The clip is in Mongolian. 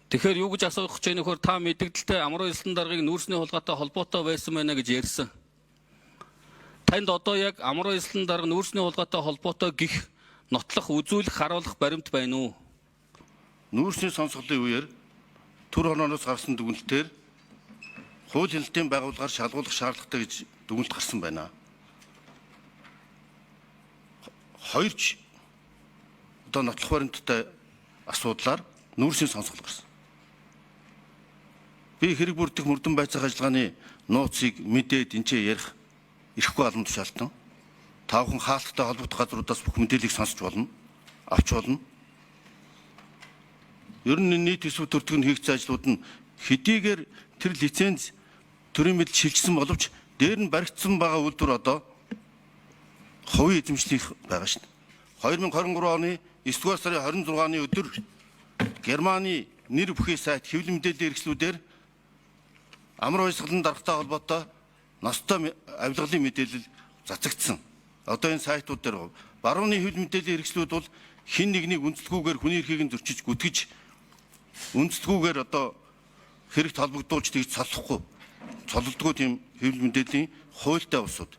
Тэгэхээр юу гэж асуух гэж байна нөхөр та мэдээлэлтэй амруу эслэн даргыг нүүрсний хулгайтай холбоотой байсан байна гэж ярьсан. Танд одоо яг амруу эслэн дарга нүүрсний хулгайтай холбоотой гих нотлох, үзүүлэх, харуулах баримт байна уу? Нүүрсний сонсголын үеэр төр хорооноос гарсан дүгнэлтээр хууль хяналтын байгууллагаар шалгуулах шаардлагатай гэж дүгнэлт гарсан байна. Хоёрч одоо нотлох баримттай асуудлаар нүүрсний сонсгол гарсан. Би хэрэг бүрдэх мөрдөн байцаах ажиллагааны нууцыг мэдээд энчээ ярих ирэхгүй албан тушаалтан тавхан хаалттай холбогдох газруудаас бүх мэдээллийг сонсч болно, авч болно. Ер нь нийт төсөв төртгөн хийгдсэн ажлууд нь хэдийгээр тэр лиценз төрийн мэдл шилжсэн боловч дээр нь баригдсан байгаа үйлдвэр одоо хувийн эзэмшлих байгаа шин. 2023 оны 9-р сарын 26-ны өдөр Германы нэр бүхий сайт хэвлэл мэдээллийн хэрэгслүүдээр амруу эсгэлэн даргатай холбоотой ностой авилгалын мэдээлэл цацагдсан. Одоо энэ сайтууд дээр барууны хэвлэл мэдээллийн хэрэгслүүд бол хэн нэгнийг үндэслэгүйгээр хүний эрхийг нь зөрчиж гүтгэж үндэслэгүйгээр одоо хэрэгт холбогдуулж тэгж цоллохгүй цололдгүй тийм хэвлэл мэдээллийн хуультай усуд.